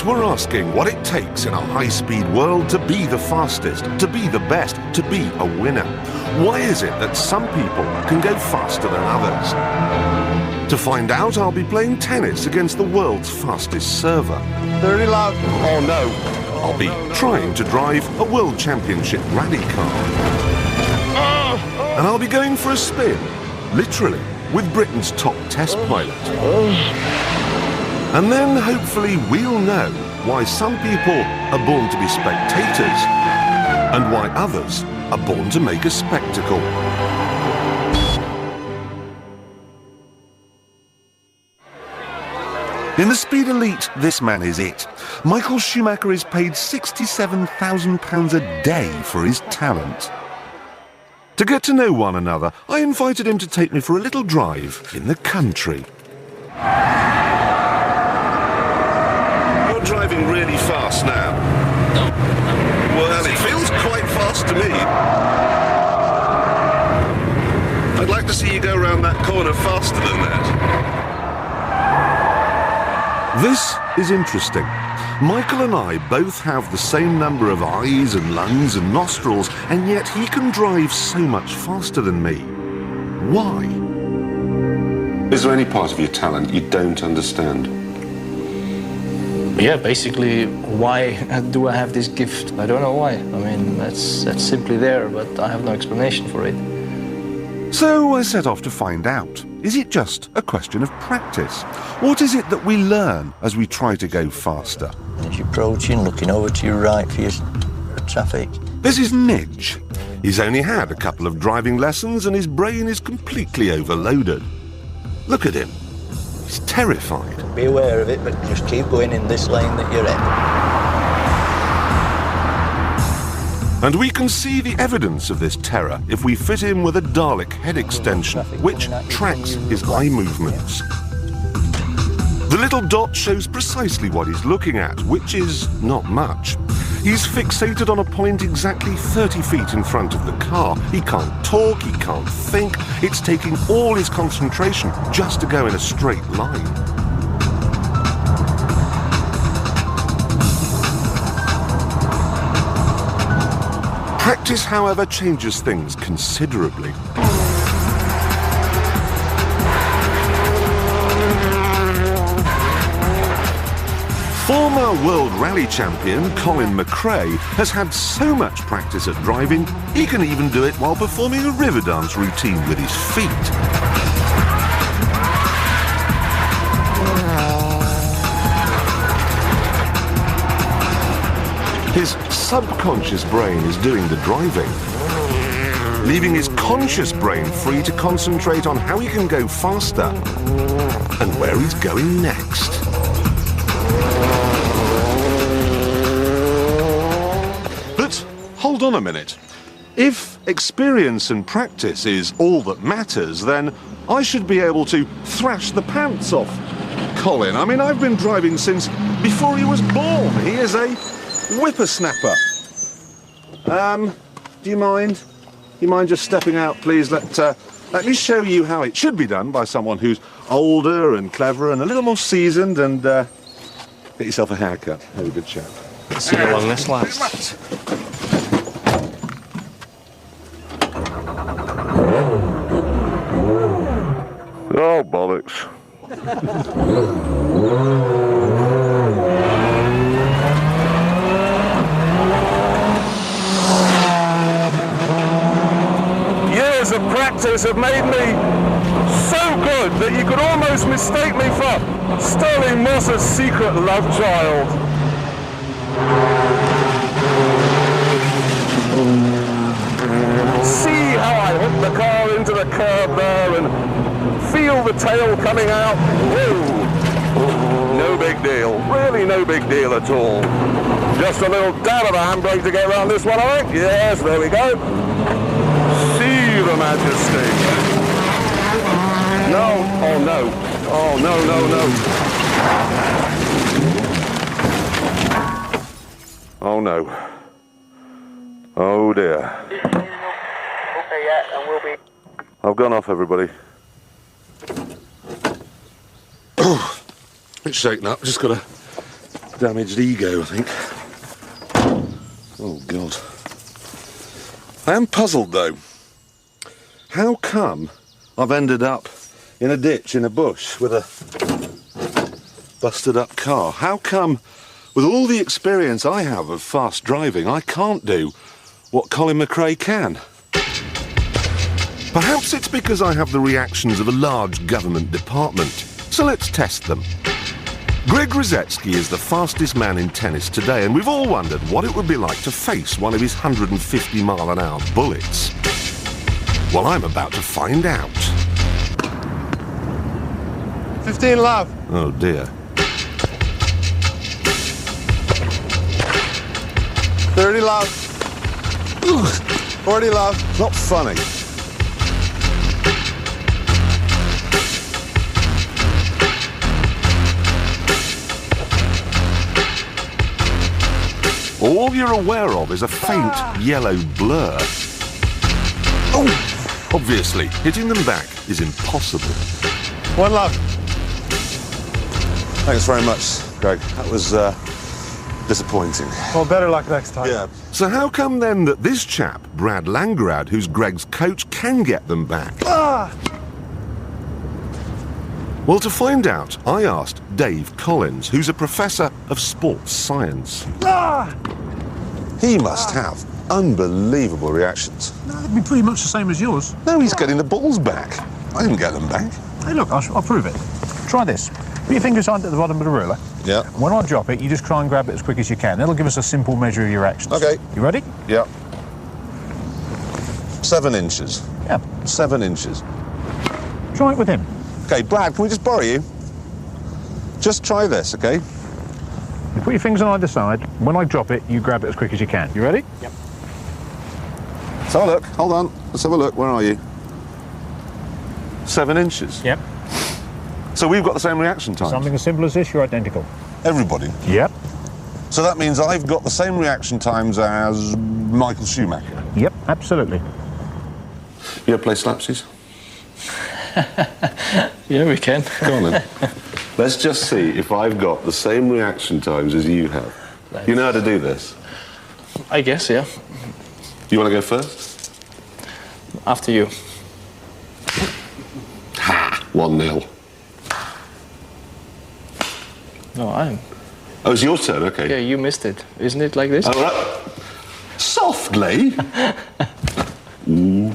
were asking what it takes in a high-speed world to be the fastest, to be the best, to be a winner. Why is it that some people can go faster than others? To find out, I'll be playing tennis against the world's fastest server. Very loud. Oh no, I'll be trying to drive a World Championship rally car. And I'll be going for a spin, literally, with Britain's top test pilot. And then, hopefully, we'll know why some people are born to be spectators and why others are born to make a spectacle. In the Speed Elite, this man is it. Michael Schumacher is paid £67,000 a day for his talent. To get to know one another, I invited him to take me for a little drive in the country. You're driving really fast now. No. Well, it feels quite fast to me. I'd like to see you go around that corner faster than that. This is interesting. Michael and I both have the same number of eyes and lungs and nostrils, and yet he can drive so much faster than me. Why? Is there any part of your talent you don't understand? Yeah, basically, why do I have this gift? I don't know why. I mean, that's simply there, but I have no explanation for it. So I set off to find out. Is it just a question of practice? What is it that we learn as we try to go faster? As you're approaching, looking over to your right for your traffic. This is Midge. He's only had a couple of driving lessons and his brain is completely overloaded. Look at him. He's terrified. Be aware of it, but just keep going in this lane that you're in. And we can see the evidence of this terror if we fit him with a Dalek head extension, which tracks his eye movements. The little dot shows precisely what he's looking at, which is not much. He's fixated on a point exactly 30 feet in front of the car. He can't talk, he can't think. It's taking all his concentration just to go in a straight line. Practice, however, changes things considerably. Former World Rally Champion Colin McRae has had so much practice at driving, he can even do it while performing a river dance routine with his feet. His subconscious brain is doing the driving, leaving his conscious brain free to concentrate on how he can go faster and where he's going next. But hold on a minute. If experience and practice is all that matters, then I should be able to thrash the pants off Colin. I mean, I've been driving since before he was born. He is a whippersnapper. Do you mind? Do you mind just stepping out, please? Let me show you how it should be done by someone who's older and clever and a little more seasoned, and get yourself a haircut. Have a good chat. See you along this last. Oh, bollocks. Years of practice have made me so good that you could almost mistake me for Sterling Moss's secret love child. See how I hook the car into the curb there and feel the tail coming out? Whoa. No big deal. Really no big deal at all. Just a little dab of a handbrake to get around this one, I think. Yes, there we go. See the majesty. No. Oh, no. Oh, no, no, no. Oh, no. Oh, dear. Okay, yeah, and we'll be... I've gone off, everybody. It's shaken up. Just got to Damaged ego, I think. Oh, God. I am puzzled, though. How come I've ended up in a ditch in a bush with a busted-up car? How come, with all the experience I have of fast driving, I can't do what Colin McRae can? Perhaps it's because I have the reactions of a large government department. So let's test them. Greg Rusedski is the fastest man in tennis today, and we've all wondered what it would be like to face one of his 150-mile-an-hour bullets. Well, I'm about to find out. 15 love. Oh, dear. 30 love. 40 love. Not funny. All you're aware of is a faint yellow blur. Oh! Obviously, hitting them back is impossible. 1 love. Thanks very much, Greg. That was disappointing. Well, better luck next time. Yeah. So how come then that this chap, Brad Langrad, who's Greg's coach, can get them back? Well, to find out, I asked Dave Collins, who's a professor of sports science. He must have unbelievable reactions. No, it'd be pretty much the same as yours. No, he's getting the balls back. I didn't get them back. Hey, look, I'll prove it. Try this. Put your fingers on at the bottom of the ruler. Yeah. When I drop it, you just try and grab it as quick as you can. That'll give us a simple measure of your actions. Okay. You ready? Yeah. 7 inches. Yeah. 7 inches. Try it with him. Okay, Brad, can we just borrow you? Just try this, okay? You put your fingers on either side. When I drop it, you grab it as quick as you can. You ready? Yep. Let's have a look. Hold on. Let's have a look. Where are you? 7 inches. Yep. So we've got the same reaction time. Something as simple as this, you're identical. Everybody. Yep. So that means I've got the same reaction times as Michael Schumacher. Yep, absolutely. You ever play slapsies? Yeah, we can. Go on then. Let's just see if I've got the same reaction times as you have. Nice. You know how to do this? I guess, yeah. You want to go first? After you. Ha! 1-0. No, I'm. Oh, it's your turn, okay. Yeah, you missed it. Isn't it like this? All right. Softly. Ooh.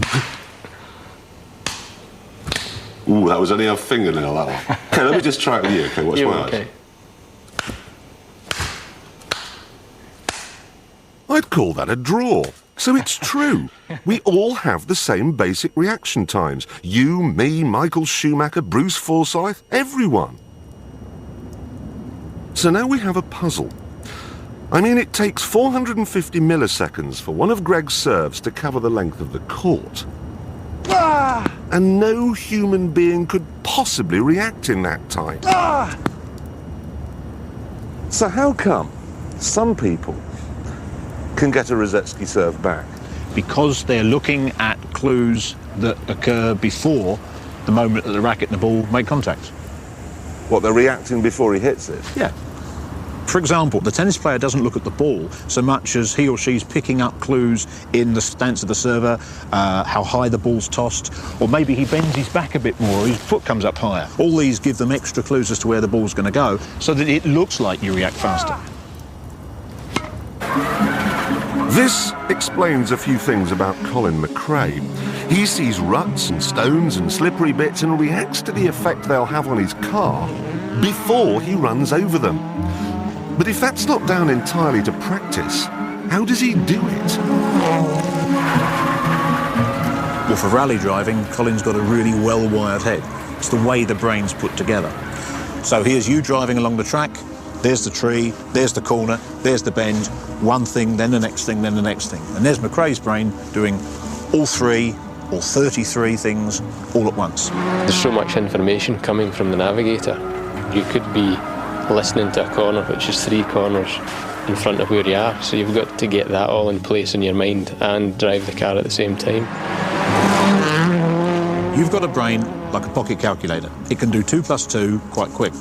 Ooh, that was only a fingernail, that one. Okay, let me just try it with you. Okay, watch my eyes. I'd call that a draw. So it's true. We all have the same basic reaction times. You, me, Michael Schumacher, Bruce Forsyth, everyone. So now we have a puzzle. I mean, it takes 450 milliseconds for one of Greg's serves to cover the length of the court. And no human being could possibly react in that time. So how come some people can get a Rusedski serve back? Because they're looking at clues that occur before the moment that the racket and the ball make contact. What, they're reacting before he hits it? Yeah. For example, the tennis player doesn't look at the ball so much as he or she's picking up clues in the stance of the server, how high the ball's tossed, or maybe he bends his back a bit more, or his foot comes up higher. All these give them extra clues as to where the ball's going to go, so that it looks like you react faster. This explains a few things about Colin McRae. He sees ruts and stones and slippery bits and reacts to the effect they'll have on his car before he runs over them. But if that's not down entirely to practice, how does he do it? Well, for rally driving, Colin's got a really well-wired head. It's the way the brain's put together. So here's you driving along the track, there's the tree, there's the corner, there's the bend, one thing, then the next thing, then the next thing. And there's McRae's brain doing all 3 or 33 things all at once. There's so much information coming from the navigator. You could be listening to a corner which is 3 corners in front of where you are, so you've got to get that all in place in your mind and drive the car at the same time. You've got a brain like a pocket calculator. It can do 2 + 2 quite quick.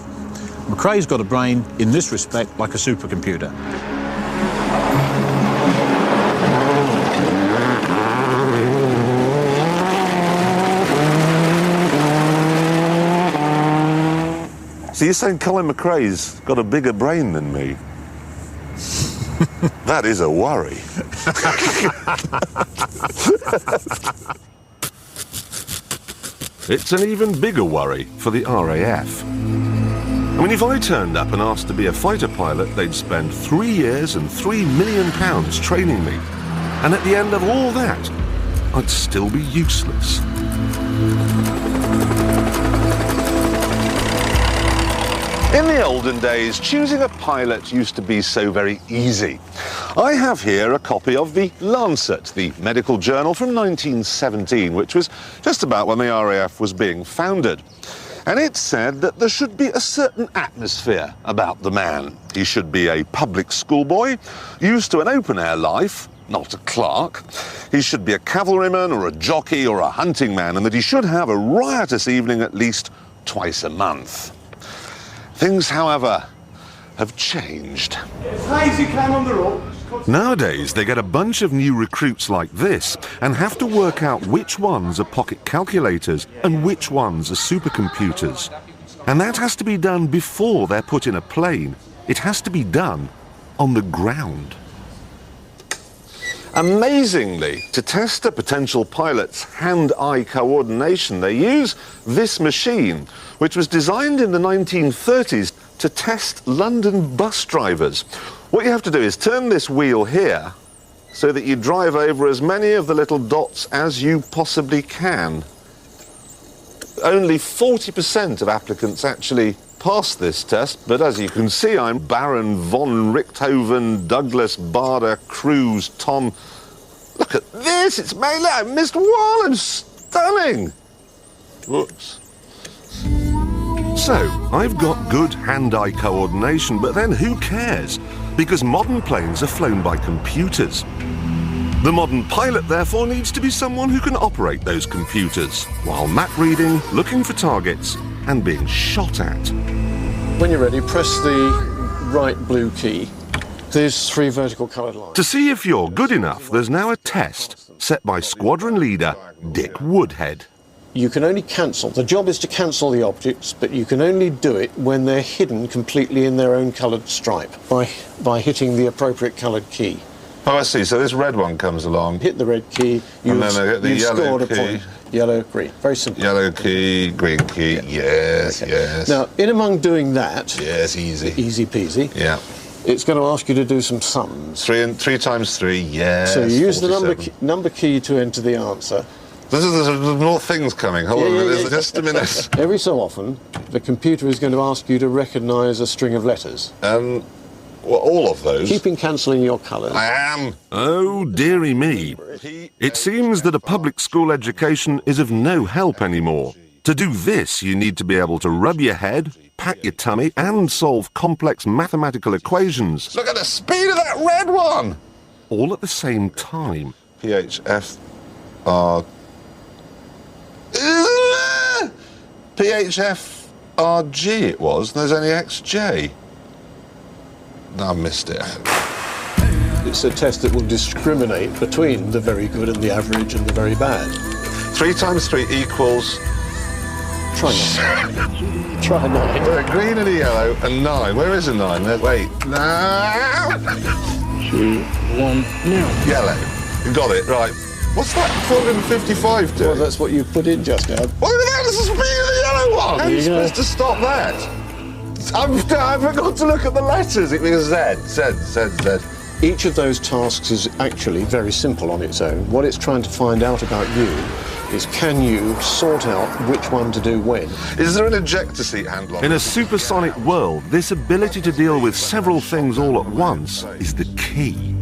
McRae's got a brain, in this respect, like a supercomputer. So you're saying Colin McRae's got a bigger brain than me? That is a worry. It's an even bigger worry for the RAF. I mean, if I turned up and asked to be a fighter pilot, they'd spend 3 years and £3 million training me. And at the end of all that, I'd still be useless. In the olden days, choosing a pilot used to be so very easy. I have here a copy of the Lancet, the medical journal from 1917, which was just about when the RAF was being founded. And it said that there should be a certain atmosphere about the man. He should be a public schoolboy, used to an open-air life, not a clerk. He should be a cavalryman or a jockey or a hunting man, and that he should have a riotous evening at least twice a month. Things, however, have changed. Easy, climb on the rope. Nowadays, they get a bunch of new recruits like this and have to work out which ones are pocket calculators and which ones are supercomputers. And that has to be done before they're put in a plane. It has to be done on the ground. Amazingly, to test a potential pilot's hand-eye coordination, they use this machine, which was designed in the 1930s to test London bus drivers. What you have to do is turn this wheel here so that you drive over as many of the little dots as you possibly can. Only 40% of applicants actually pass this test, but as you can see, I'm Baron von Richthofen, Douglas Bader, Cruz, Tom. Look at this, it's mainly, I missed one, I'm stunning. Whoops. So, I've got good hand-eye coordination, but then who cares? Because modern planes are flown by computers. The modern pilot, therefore, needs to be someone who can operate those computers, while map reading, looking for targets, and being shot at. When you're ready, press the right blue key. There's 3 vertical coloured lines. To see if you're good enough, there's now a test set by squadron leader Dick Woodhead. You can only cancel. The job is to cancel the objects, but you can only do it when they're hidden completely in their own coloured stripe by hitting the appropriate coloured key. Oh, I see. So this red one comes along. Hit the red key, and then I get the yellow scored key. A point. Yellow, green. Very simple. Yellow key, green key. Yeah. Yes, okay. Yes. Now, in among doing that... Yes, easy. Easy peasy. Yeah. It's going to ask you to do some sums. 3 times 3, yes. So you use 47. the number key to enter the answer. There's more things coming. Hold on, just a minute. Every so often, the computer is going to ask you to recognise a string of letters. Well, all of those. Keeping cancelling your colours. I am. Oh, dearie me. It seems that a public school education is of no help anymore. To do this, you need to be able to rub your head, pat your tummy, and solve complex mathematical equations. Look at the speed of that red one! All at the same time. PHFR... PHFRG it was, and there's only XJ. No, I missed it. It's a test that will discriminate between the very good and the average and the very bad. 3 times 3 equals... Try 9. Try 9. A green and a yellow, and 9. Where is a 9? Wait. No. 2, 1, now. Yellow. You got it, right. What's that 455 do? Well, that's what you put in just now. What the hell is the speed of the yellow one? How are you supposed to stop that? I forgot to look at the letters. It means Z. Each of those tasks is actually very simple on its own. What it's trying to find out about you is, can you sort out which one to do when? Is there an ejector seat handle on? In a supersonic world, this ability to deal with several things all at once is the key.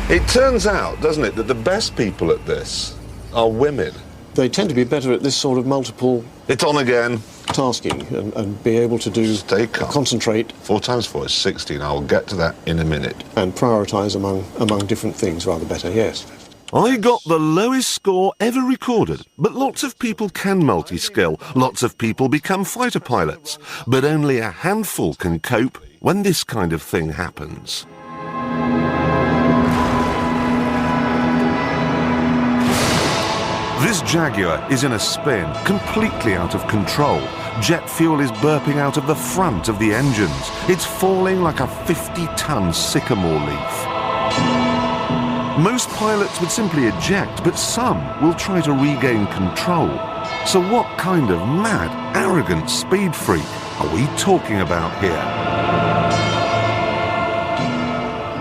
It turns out, doesn't it, that the best people at this are women. They tend to be better at this sort of multiple... It's on again. ...tasking and be able to do... Stay calm. Concentrate. 4 times 4 is 16. I'll get to that in a minute. And prioritise among different things rather better, yes. I got the lowest score ever recorded, but lots of people can multi-skill, lots of people become fighter pilots, but only a handful can cope when this kind of thing happens. This Jaguar is in a spin, completely out of control. Jet fuel is burping out of the front of the engines. It's falling like a 50-ton sycamore leaf. Most pilots would simply eject, but some will try to regain control. So what kind of mad, arrogant speed freak are we talking about here?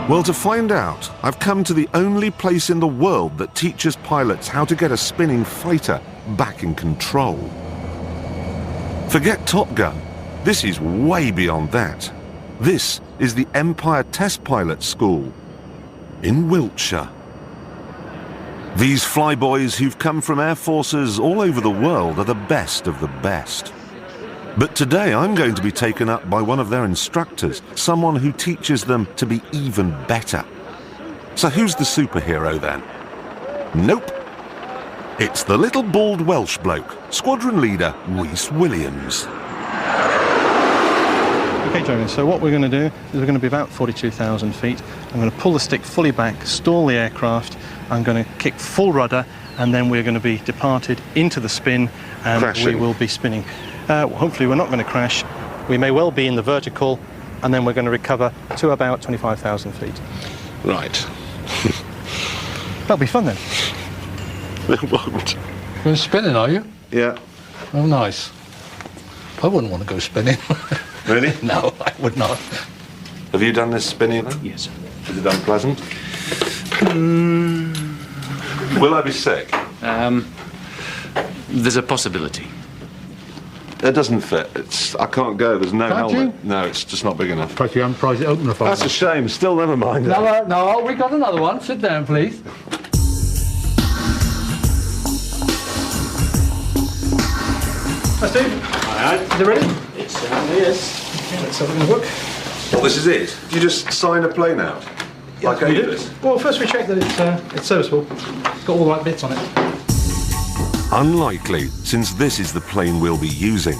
Well, to find out, I've come to the only place in the world that teaches pilots how to get a spinning fighter back in control. Forget Top Gun. This is way beyond that. This is the Empire Test Pilot School in Wiltshire. These flyboys who've come from air forces all over the world are the best of the best. But today I'm going to be taken up by one of their instructors, someone who teaches them to be even better. So who's the superhero then? Nope. It's the little bald Welsh bloke, squadron leader Rhys Williams. Okay, Jeremy, so what we're going to do is we're going to be about 42,000 feet. I'm going to pull the stick fully back, stall the aircraft. I'm going to kick full rudder, and then we're going to be departed into the spin, and Crashing. We will be spinning. Hopefully we're not going to crash. We may well be in the vertical, and then we're going to recover to about 25,000 feet. Right. That'll be fun then. It won't. You're spinning, are you? Yeah. Oh, nice. I wouldn't want to go spinning. Really? No, I would not. Have you done this spinning then? Yes. Is it unpleasant? Will I be sick? There's a possibility. It doesn't fit. I can't go. There's no Can't helmet. you? No, it's just not big enough. Perhaps you haven't prized it open enough. That's a shame. Still, never mind. No, we got another one. Sit down, please. Hi, Steve. Hi. Is it ready? It certainly is. Okay, let's have a look. Well, this is it. You just sign a plane out. Like we do. Avis. Well, first we check that it's serviceable. It's got all the right bits on it. Unlikely, since this is the plane we'll be using.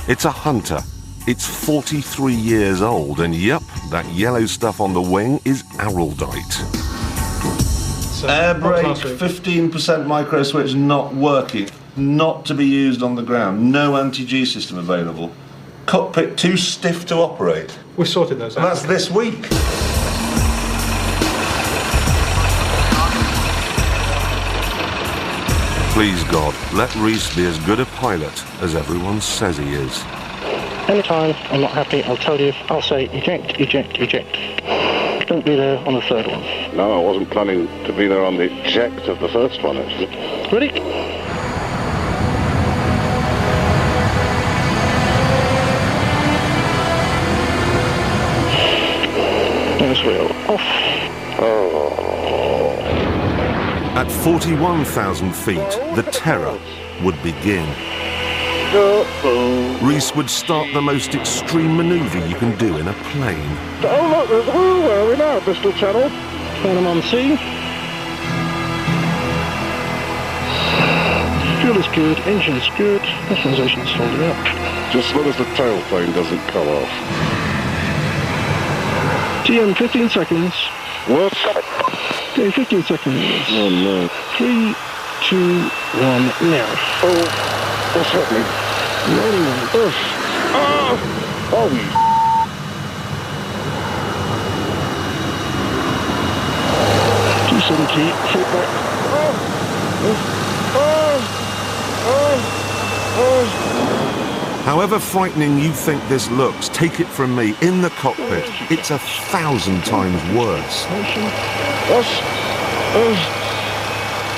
It's a Hunter. It's 43 years old, and yep, that yellow stuff on the wing is araldite. Air brake, 15% micro switch not working. Not to be used on the ground. No anti-G system available. Cockpit too stiff to operate. We sorted those out. And that's this week. Please God, let Rhys be as good a pilot as everyone says he is. Anytime I'm not happy, I'll tell you. I'll say eject, eject, eject. Don't be there on the third one. No, I wasn't planning to be there on the eject of the first one, actually. Ready? Nose wheel off. At 41,000 feet, the terror would begin. Rhys would start the most extreme manoeuvre you can do in a plane. Oh look, there's where are we now? Bristol Channel. Panama Sea. Fuel is good, engine's good, mechanization is holding up. Just as long as the tail plane doesn't come off. TM 15 seconds. What? Okay, 15 seconds. Oh no. 3, 2, 1, now. Oh, what's happening? Rolling on. Oh, 270, full back. However frightening you think this looks, take it from me, in the cockpit, it's 1,000 times worse.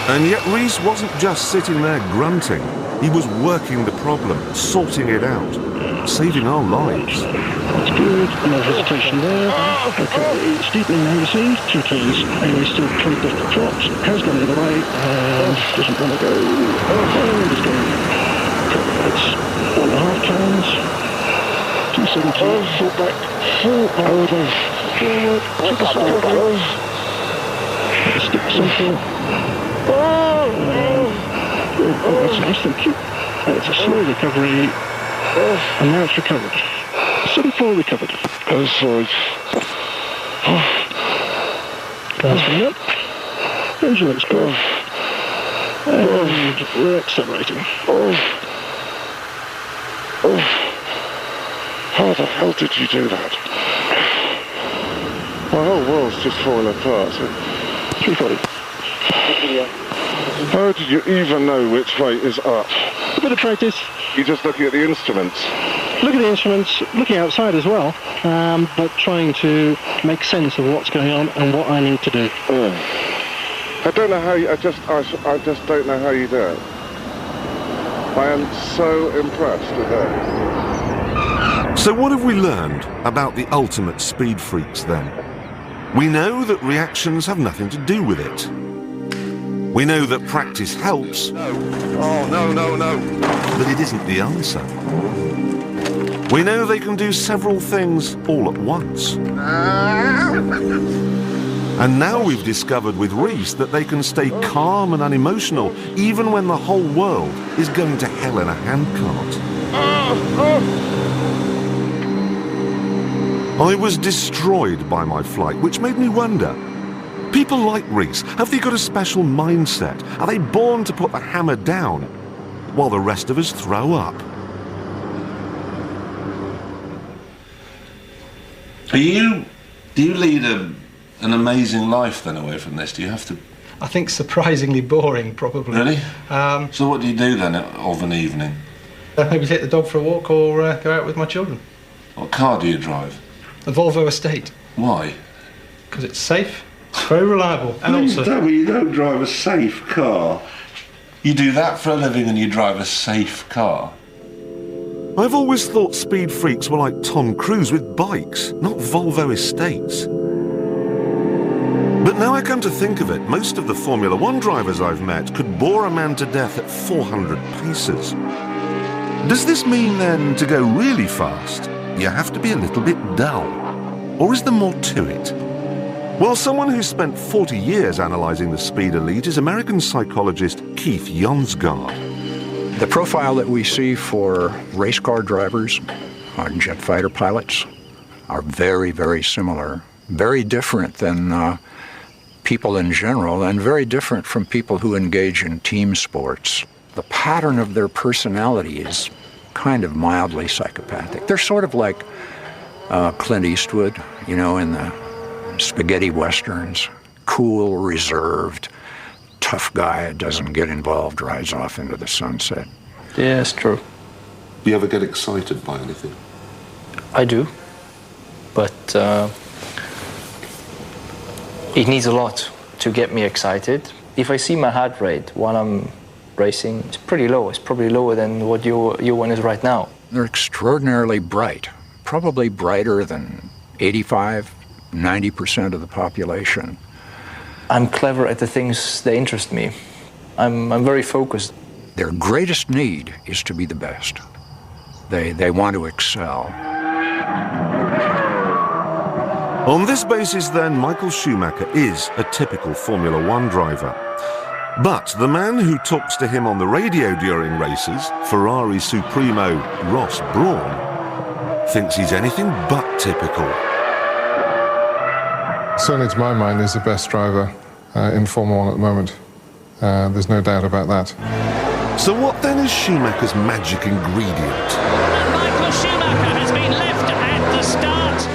And yet Rhys wasn't just sitting there grunting. He was working the problem, sorting it out, saving our lives. That's good, no hesitation there. Okay, steepening now you see, 2 turns. Anyway, still 20 drops, has gone the other way, and doesn't want to go. And it's going. It's 1.5 turns. 270, full back, full over, forward, to the side. stick central. Oh, that's nice, thank you. And it's a slow recovery. And now it's recovered. 7-4 recovered. Oh, sorry. Car's coming up. Engine looks good. And we're accelerating. How the hell did you do that? My whole world's just falling apart. 340. How did you even know which way is up? A bit of practice. You're just looking at the instruments. Look at the instruments, looking outside as well, but trying to make sense of what's going on and what I need to do. I don't know how you, I just don't know how you do it. I am so impressed with that. So what have we learned about the ultimate speed freaks then? We know that reactions have nothing to do with it. We know that practice helps. No. Oh, no. But it isn't the answer. We know they can do several things all at once. And now we've discovered with Reese that they can stay calm and unemotional even when the whole world is going to hell in a handcart. I was destroyed by my flight, which made me wonder, people like Reese, have they got a special mindset? Are they born to put the hammer down while the rest of us throw up? Do you lead an amazing life then away from this? Do you have to? I think surprisingly boring, probably. Really? So what do you do then of an evening? Maybe take the dog for a walk or go out with my children. What car do you drive? A Volvo Estate. Why? Because it's safe, very reliable, and also... Tell me you don't drive a safe car. You do that for a living and you drive a safe car? I've always thought speed freaks were like Tom Cruise with bikes, not Volvo Estates. But now I come to think of it, most of the Formula One drivers I've met could bore a man to death at 400 paces. Does this mean then, to go really fast, you have to be a little bit dull? Or is there more to it? Well, someone who's spent 40 years analysing the speed elite is American psychologist Keith Jonsgaard. The profile that we see for race car drivers and jet fighter pilots are very, very similar. Very different than people in general, and very different from people who engage in team sports. The pattern of their personality is kind of mildly psychopathic. They're sort of like Clint Eastwood, you know, in the spaghetti westerns. Cool, reserved, tough guy, doesn't get involved, rides off into the sunset. Yeah, it's true. Do you ever get excited by anything? I do, but it needs a lot to get me excited. If I see my heart rate while I'm racing, it's pretty low. It's probably lower than what your one is right now. They're extraordinarily bright, probably brighter than 85, 90% of the population. I'm clever at the things that interest me. I'm very focused. Their greatest need is to be the best. They want to excel. On this basis then, Michael Schumacher is a typical Formula One driver. But the man who talks to him on the radio during races, Ferrari Supremo Ross Brawn, thinks he's anything but typical. Certainly to my mind, he's the best driver in Formula One at the moment. There's no doubt about that. So what then is Schumacher's magic ingredient? Michael Schumacher has been left at the start.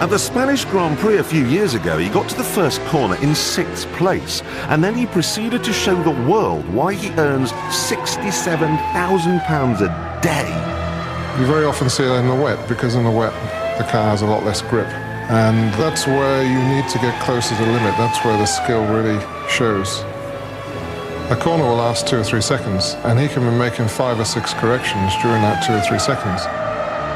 At the Spanish Grand Prix a few years ago, he got to the first corner in 6th place, and then he proceeded to show the world why he earns £67,000 a day. You very often see it in the wet, because in the wet the car has a lot less grip. And that's where you need to get closer to the limit. That's where the skill really shows. A corner will last 2 or 3 seconds, and he can be making 5 or 6 corrections during that 2 or 3 seconds.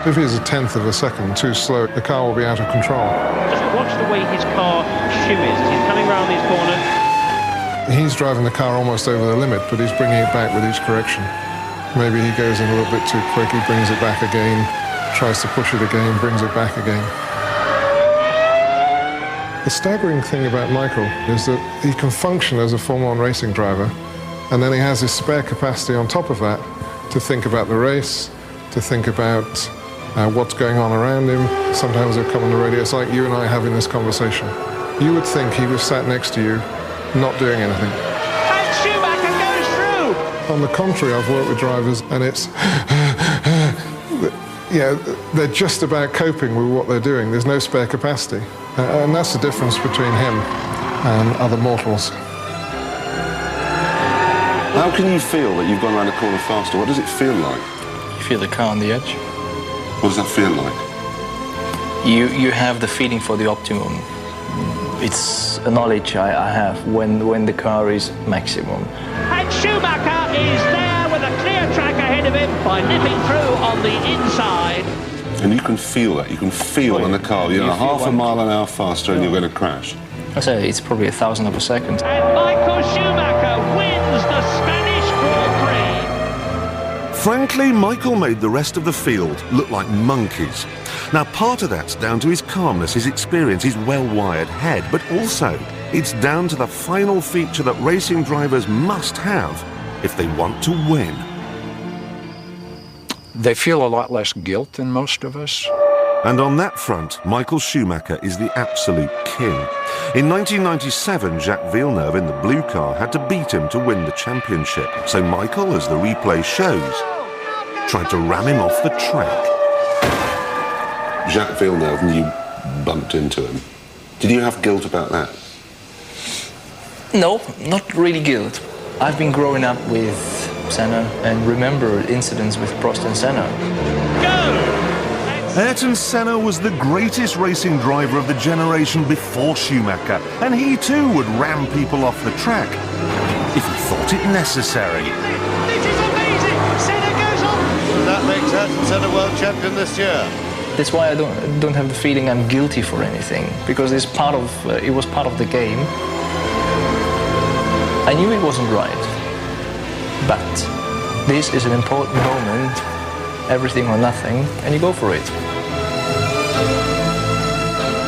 If he's a tenth of a second too slow, the car will be out of control. Just watch the way his car shimmies as he's coming round these corners. He's driving the car almost over the limit, but he's bringing it back with each correction. Maybe he goes in a little bit too quick, he brings it back again, tries to push it again, brings it back again. The staggering thing about Michael is that he can function as a Formula 1 racing driver, and then he has his spare capacity on top of that to think about the race, to think about what's going on around him. Sometimes he'll come on the radio. It's like you and I having this conversation. You would think he was sat next to you, not doing anything. And Schumacher goes through! On the contrary, I've worked with drivers, and it's... they're just about coping with what they're doing. There's no spare capacity. And that's the difference between him and other mortals. How can you feel that you've gone around a corner faster? What does it feel like? You feel the car on the edge. What does that feel like? You have the feeling for the optimum. It's a knowledge I have when the car is maximum. And Schumacher is there with a clear track ahead of him by nipping through on the inside. And you can feel that. You can feel in the car, you're half a mile an hour faster and you're going to crash. I say it's probably 1,000th of a second. And Michael Schumacher wins the Spanish Grand Prix. Frankly, Michael made the rest of the field look like monkeys. Now, part of that's down to his calmness, his experience, his well-wired head, but also it's down to the final feature that racing drivers must have if they want to win. They feel a lot less guilt than most of us. And on that front, Michael Schumacher is the absolute king. In 1997, Jacques Villeneuve in the blue car had to beat him to win the championship. So Michael, as the replay shows, tried to ram him off the track. Jacques Villeneuve, and you bumped into him. Did you have guilt about that? No, not really guilt. I've been growing up with Senna and remember incidents with Prost and Senna. Ayrton Senna was the greatest racing driver of the generation before Schumacher, and he too would ram people off the track if he thought it necessary. This is amazing! Senna goes on! That makes Ayrton Senna world champion this year. That's why I don't have the feeling I'm guilty for anything, because it was part of the game. I knew it wasn't right, but this is an important moment, everything or nothing, and you go for it.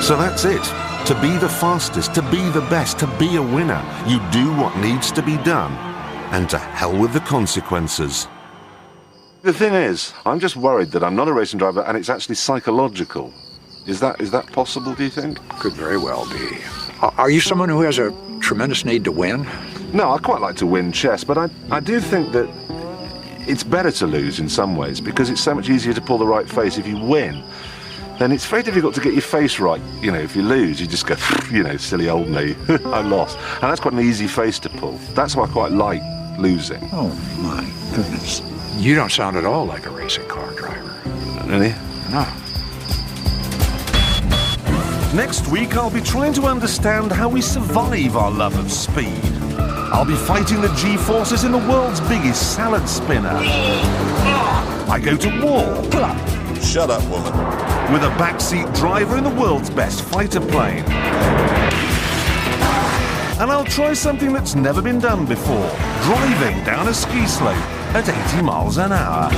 So that's it. To be the fastest, to be the best, to be a winner, you do what needs to be done, and to hell with the consequences. The thing is, I'm just worried that I'm not a racing driver and it's actually psychological. Is that possible, do you think? Could very well be. Are you someone who has a tremendous need to win? No, I quite like to win chess, but I do think that it's better to lose in some ways because it's so much easier to pull the right face if you win. Then it's very difficult to get your face right. You know, if you lose, you just go, you know, silly old me, I lost. And that's quite an easy face to pull. That's why I quite like losing. Oh, my goodness. You don't sound at all like a racing car driver. Really? No. Next week, I'll be trying to understand how we survive our love of speed. I'll be fighting the G-forces in the world's biggest salad spinner. I go to war. Pull up. Shut up, woman. With a backseat driver in the world's best fighter plane. And I'll try something that's never been done before. Driving down a ski slope at 80 miles an hour.